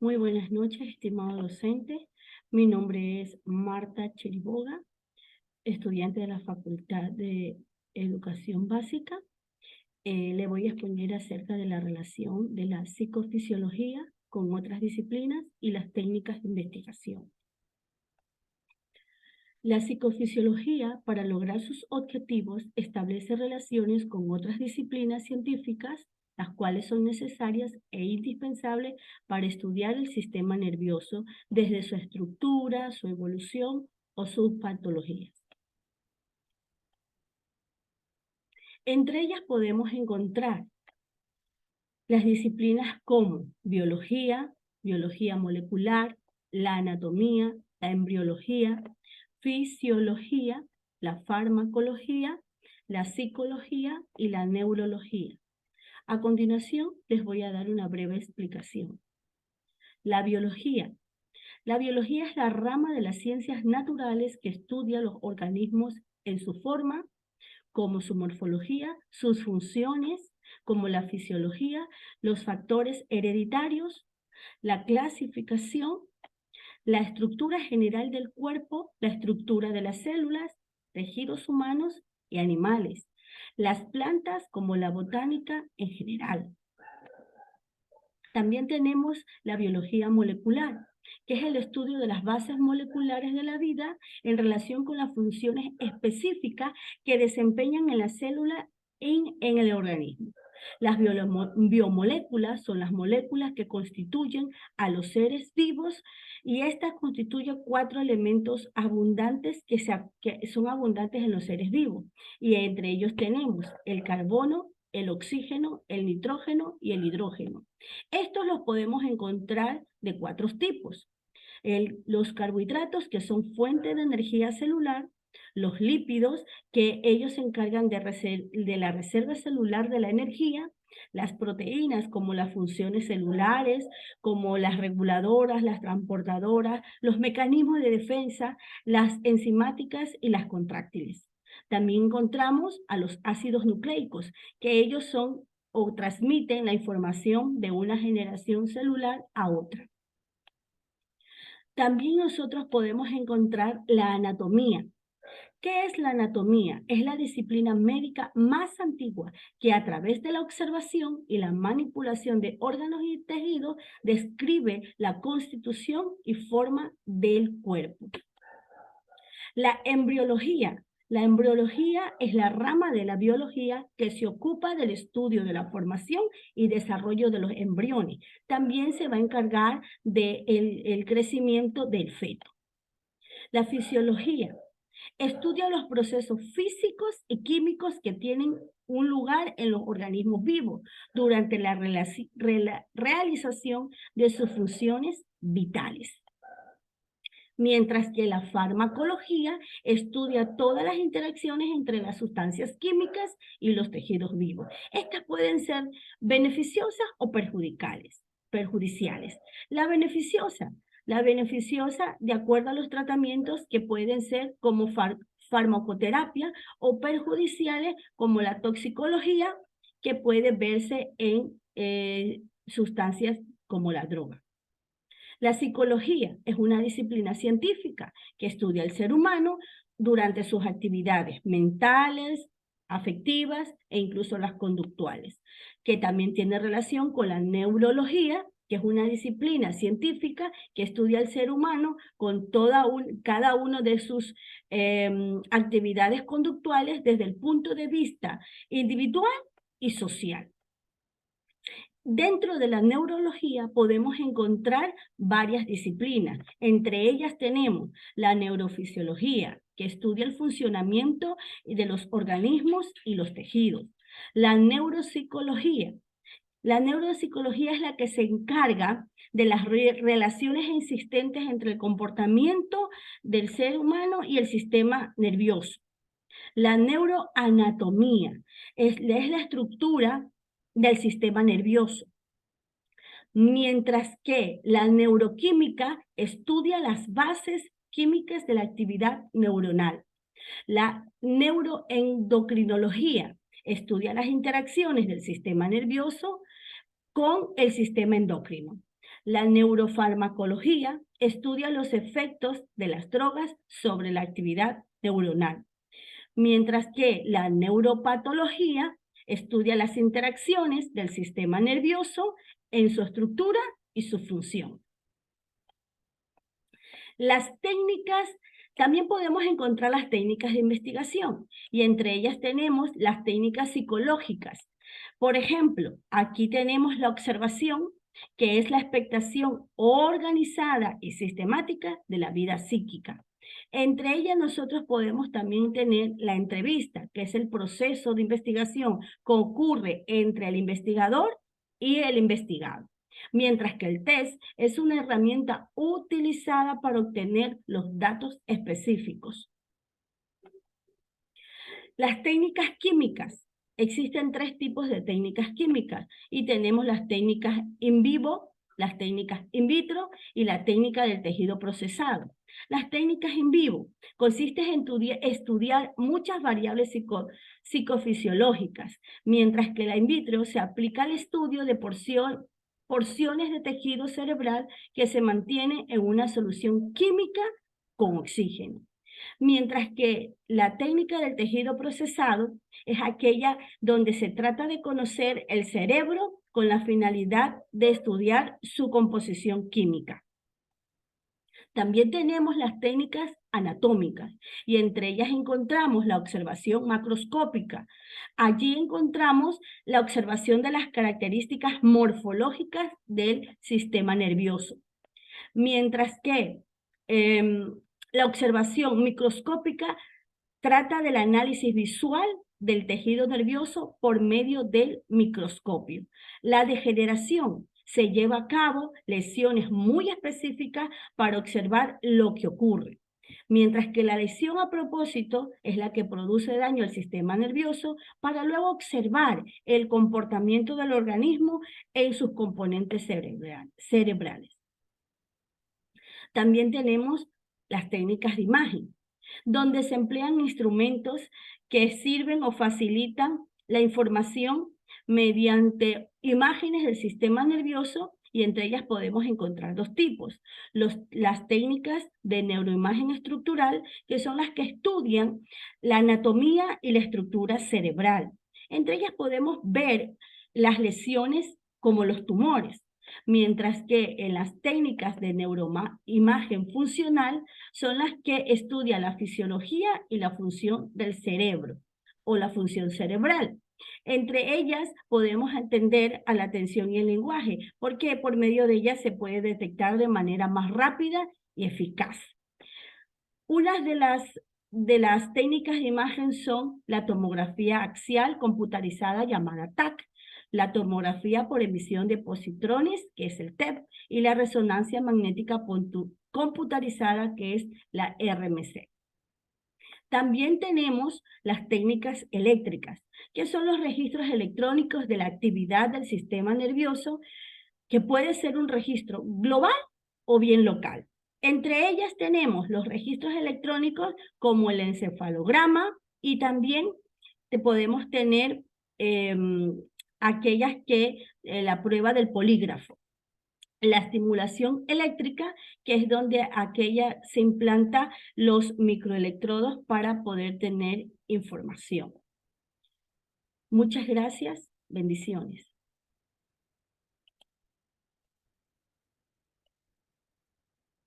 Muy buenas noches, estimado docente. Mi nombre es Marta Chiriboga, estudiante de la Facultad de Educación Básica. Le voy a exponer acerca de la relación de la psicofisiología con otras disciplinas y las técnicas de investigación. La psicofisiología, para lograr sus objetivos, establece relaciones con otras disciplinas científicas, las cuales son necesarias e indispensables para estudiar el sistema nervioso desde su estructura, su evolución o sus patologías. Entre ellas podemos encontrar las disciplinas como biología, biología molecular, la anatomía, la embriología, fisiología, la farmacología, la psicología y la neurología. A continuación, les voy a dar una breve explicación. La biología. La biología es la rama de las ciencias naturales que estudia los organismos en su forma, como su morfología, sus funciones, como la fisiología, los factores hereditarios, la clasificación, la estructura general del cuerpo, la estructura de las células, tejidos humanos y animales, las plantas como la botánica en general. También tenemos la biología molecular, que es el estudio de las bases moleculares de la vida en relación con las funciones específicas que desempeñan en la célula en el organismo. Las biomoléculas son las moléculas que constituyen a los seres vivos y estas constituyen 4 elementos abundantes que son abundantes en los seres vivos. Y entre ellos tenemos el carbono, el oxígeno, el nitrógeno y el hidrógeno. Estos los podemos encontrar de 4 tipos. Los carbohidratos, que son fuente de energía celular, los lípidos, que ellos se encargan de la reserva celular de la energía, las proteínas, como las funciones celulares, como las reguladoras, las transportadoras, los mecanismos de defensa, las enzimáticas y las contráctiles. También encontramos a los ácidos nucleicos, que ellos son o transmiten la información de una generación celular a otra. También nosotros podemos encontrar la anatomía. ¿Qué es la anatomía? Es la disciplina médica más antigua que a través de la observación y la manipulación de órganos y tejidos describe la constitución y forma del cuerpo. La embriología. La embriología es la rama de la biología que se ocupa del estudio de la formación y desarrollo de los embriones. También se va a encargar del crecimiento del feto. La fisiología estudia los procesos físicos y químicos que tienen un lugar en los organismos vivos durante la realización de sus funciones vitales. Mientras que la farmacología estudia todas las interacciones entre las sustancias químicas y los tejidos vivos. Estas pueden ser beneficiosas o perjudiciales. La beneficiosa, de acuerdo a los tratamientos que pueden ser como farmacoterapia, o perjudiciales como la toxicología, que puede verse en sustancias como la droga. La psicología es una disciplina científica que estudia el ser humano durante sus actividades mentales, afectivas e incluso las conductuales, que también tiene relación con la neurología, que es una disciplina científica que estudia el ser humano con cada una de sus actividades conductuales desde el punto de vista individual y social. Dentro de la neurología podemos encontrar varias disciplinas. Entre ellas tenemos la neurofisiología, que estudia el funcionamiento de los organismos y los tejidos. La neuropsicología. La neuropsicología es la que se encarga de las relaciones existentes entre el comportamiento del ser humano y el sistema nervioso. La neuroanatomía es la estructura del sistema nervioso, mientras que la neuroquímica estudia las bases químicas de la actividad neuronal. La neuroendocrinología estudia las interacciones del sistema nervioso con el sistema endocrino. La neurofarmacología estudia los efectos de las drogas sobre la actividad neuronal, mientras que la neuropatología estudia las interacciones del sistema nervioso en su estructura y su función. Las técnicas, también podemos encontrar las técnicas de investigación, y entre ellas tenemos las técnicas psicológicas. Por ejemplo, aquí tenemos la observación, que es la expectación organizada y sistemática de la vida psíquica. Entre ellas nosotros podemos también tener la entrevista, que es el proceso de investigación que ocurre entre el investigador y el investigado. Mientras que el test es una herramienta utilizada para obtener los datos específicos. Las técnicas químicas. Existen 3 tipos de técnicas químicas y tenemos las técnicas in vivo, las técnicas in vitro y la técnica del tejido procesado. Las técnicas in vivo consisten en estudiar muchas variables psicofisiológicas, mientras que la in vitro se aplica al estudio de porciones de tejido cerebral que se mantiene en una solución química con oxígeno. Mientras que la técnica del tejido procesado es aquella donde se trata de conocer el cerebro con la finalidad de estudiar su composición química. También tenemos las técnicas anatómicas y entre ellas encontramos la observación macroscópica. Allí encontramos la observación de las características morfológicas del sistema nervioso. Mientras que la observación microscópica trata del análisis visual del tejido nervioso por medio del microscopio. La degeneración se lleva a cabo lesiones muy específicas para observar lo que ocurre, mientras que la lesión a propósito es la que produce daño al sistema nervioso para luego observar el comportamiento del organismo en sus componentes cerebrales. También tenemos las técnicas de imagen, donde se emplean instrumentos que sirven o facilitan la información mediante imágenes del sistema nervioso, y entre ellas podemos encontrar 2 tipos. Las técnicas de neuroimagen estructural, que son las que estudian la anatomía y la estructura cerebral. Entre ellas podemos ver las lesiones como los tumores, mientras que en las técnicas de neuroimagen funcional son las que estudian la fisiología y la función del cerebro o la función cerebral. Entre ellas podemos atender a la atención y el lenguaje, porque por medio de ellas se puede detectar de manera más rápida y eficaz. Una de las técnicas de imagen son la tomografía axial computarizada llamada TAC, la tomografía por emisión de positrones, que es el TEP, y la resonancia magnética computarizada, que es la RMC. También tenemos las técnicas eléctricas, que son los registros electrónicos de la actividad del sistema nervioso, que puede ser un registro global o bien local. Entre ellas tenemos los registros electrónicos como el encefalograma, y también podemos tener aquellas que la prueba del polígrafo. La estimulación eléctrica, que es donde aquella se implanta los microelectrodos para poder tener información. Muchas gracias. Bendiciones.